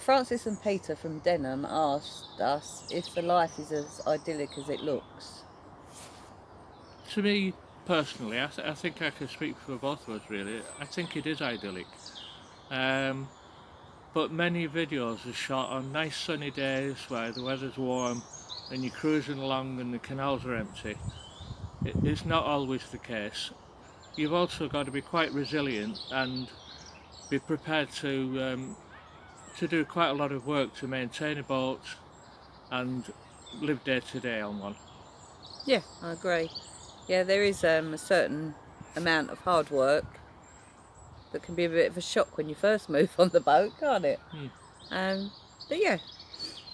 Francis and Peter from Denham asked us if the life is as idyllic as it looks. To me, personally, I think I can speak for both of us really. I think it is idyllic. Um, but many videos are shot on nice sunny days where the weather's warm and you're cruising along and the canals are empty. It's not always the case. You've also got to be quite resilient and be prepared to do quite a lot of work to maintain a boat and live day to day on one. Yeah, I agree. Yeah, there is a certain amount of hard work that can be a bit of a shock when you first move on the boat, can't it? Hmm. Um, but yeah,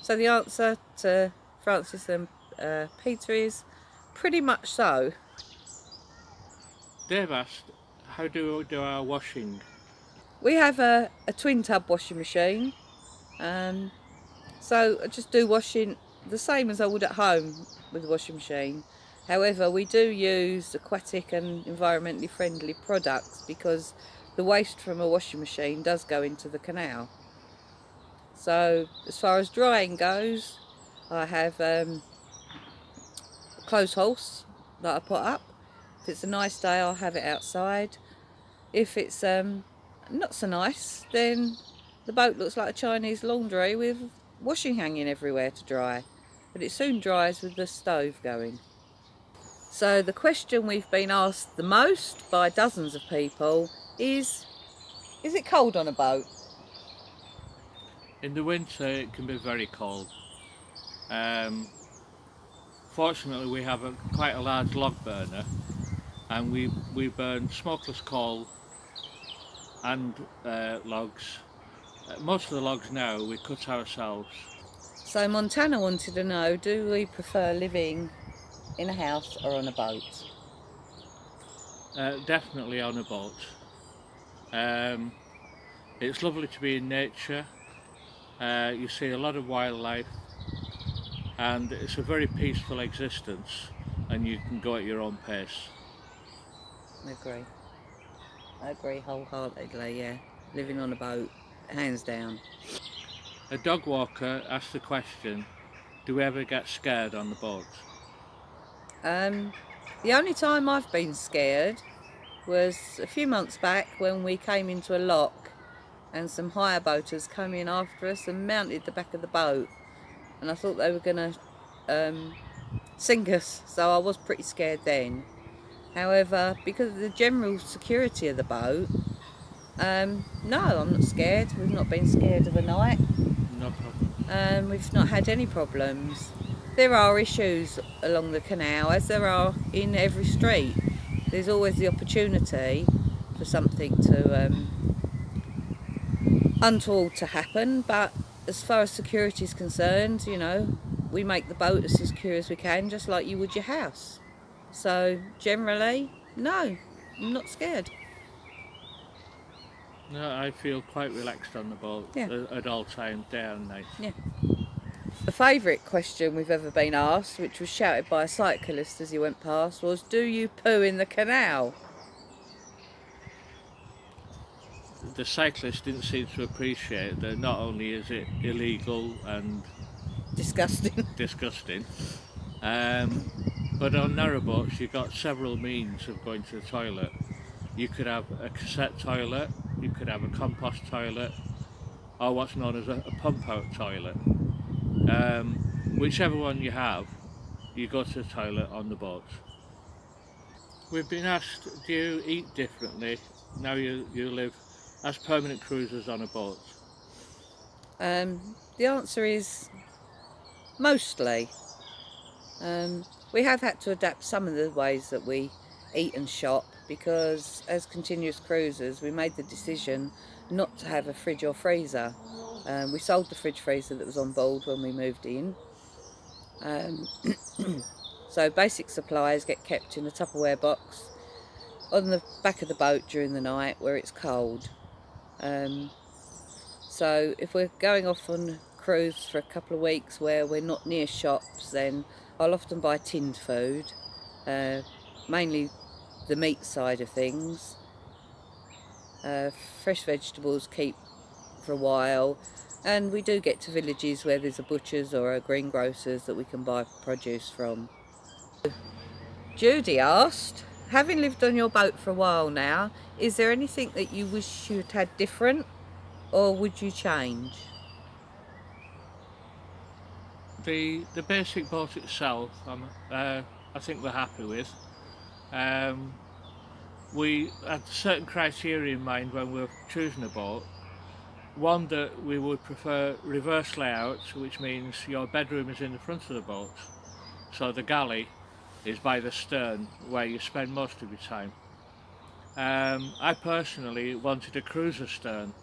so the answer to Francis and Peter is pretty much so. Dave asked, how do we do our washing? We have a twin tub washing machine, so I just do washing the same as I would at home with the washing machine. However, we do use aquatic and environmentally friendly products because the waste from a washing machine does go into the canal. So as far as drying goes, I have a clothes horse that I put up. If it's a nice day, I'll have it outside. If it's not so nice, then the boat looks like a Chinese laundry with washing hanging everywhere to dry. But it soon dries with the stove going. So the question we've been asked the most by dozens of people is it cold on a boat? In the winter, it can be very cold. Um, Fortunately, we have quite a large log burner, and we burn smokeless coal and logs. Most of the logs now we cut ourselves. So Montana wanted to know, do we prefer living in a house or on a boat? Definitely on a boat. Um, it's lovely to be in nature. You see a lot of wildlife, and it's a very peaceful existence, and you can go at your own pace. I agree. I agree wholeheartedly, yeah. Living on a boat, hands down. A dog walker asked the question, do we ever get scared on the boat? Um, the only time I've been scared was a few months back when we came into a lock and some hire boaters came in after us and mounted the back of the boat. And I thought they were going to sink us, so I was pretty scared then. However, because of the general security of the boat, no, I'm not scared. We've not been scared of the night. No problem. We've not had any problems. There are issues along the canal, as there are in every street. There's always the opportunity for something to untoward to happen, but as far as security is concerned, you know, we make the boat as secure as we can, just like you would your house. So generally, no, I'm not scared. No, I feel quite relaxed on the boat Yeah, at all times, day and night. yeah. The favourite question we've ever been asked, which was shouted by a cyclist as he went past, was, do you poo in the canal? The cyclist didn't seem to appreciate that not only is it illegal and Disgusting. disgusting, but on narrowboats you've got several means of going to the toilet. You could have a cassette toilet, you could have a compost toilet, or what's known as a pump out toilet. Whichever one you have, you go to the toilet on the boat. We've been asked, do you eat differently now you live as permanent cruisers on a boat? The answer is mostly. We have had to adapt some of the ways that we eat and shop because as continuous cruisers we made the decision not to have a fridge or freezer. We sold the fridge freezer that was on board when we moved in. Um, so basic supplies get kept in a Tupperware box on the back of the boat during the night where it's cold. So if we're going off on a cruise for a couple of weeks where we're not near shops, then I'll often buy tinned food, mainly the meat side of things. Fresh vegetables keep for a while, And we do get to villages where there's a butcher's or a greengrocer's that we can buy produce from. Judy asked, having lived on your boat for a while now, is there anything that you wish you'd had different, or would you change? The basic boat itself, I think we're happy with. Um, we had certain criteria in mind when we were choosing a boat. One, that we would prefer reverse layout, which means your bedroom is in the front of the boat, so the galley is by the stern where you spend most of your time. I personally wanted a cruiser stern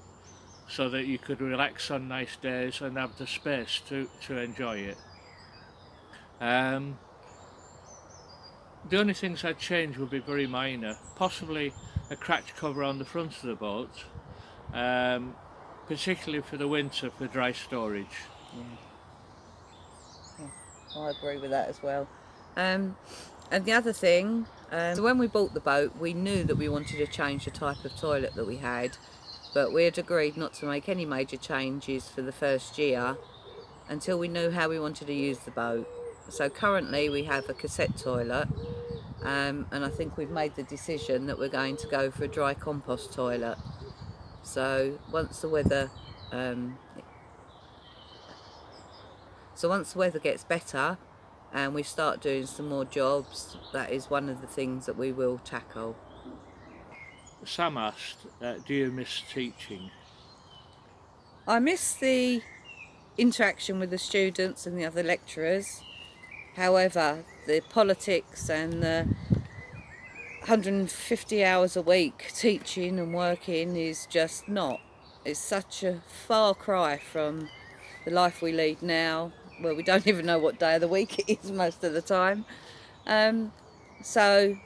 so that you could relax on nice days and have the space to enjoy it. The only things I'd change would be very minor, possibly a cracked cover on the front of the boat, particularly for the winter for dry storage. Yeah, I agree with that as well. And the other thing, so when we bought the boat, we knew that we wanted to change the type of toilet that we had, but we had agreed not to make any major changes for the first year until we knew how we wanted to use the boat. So currently we have a cassette toilet, and I think we've made the decision that we're going to go for a dry compost toilet. So once the weather gets better and we start doing some more jobs, that is one of the things that we will tackle. Sam asked, do you miss teaching? I miss the interaction with the students and the other lecturers. However, the politics and the 150 hours a week teaching and working is just not. It's such a far cry from the life we lead now, where we don't even know what day of the week it is most of the time. So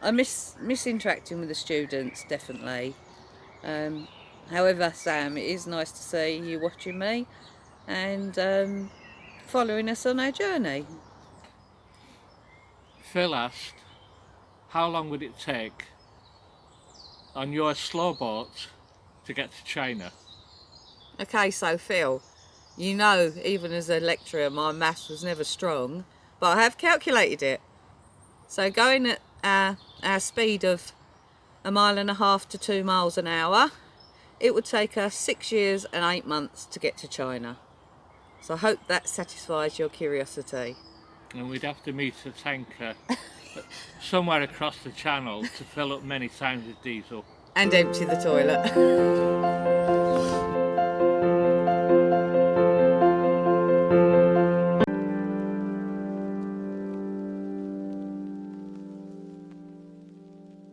I miss interacting with the students, definitely. However, Sam, it is nice to see you watching me and following us on our journey. Phil asked, how long would it take on your slow boat to get to China? Okay, so Phil, you know, even as a lecturer, my maths was never strong, but I have calculated it. So going at our speed of 1.5 miles to 2 miles an hour, it would take us 6 years and 8 months to get to China. So I hope that satisfies your curiosity. And we'd have to meet a tanker somewhere across the channel to fill up many times with diesel. And empty the toilet.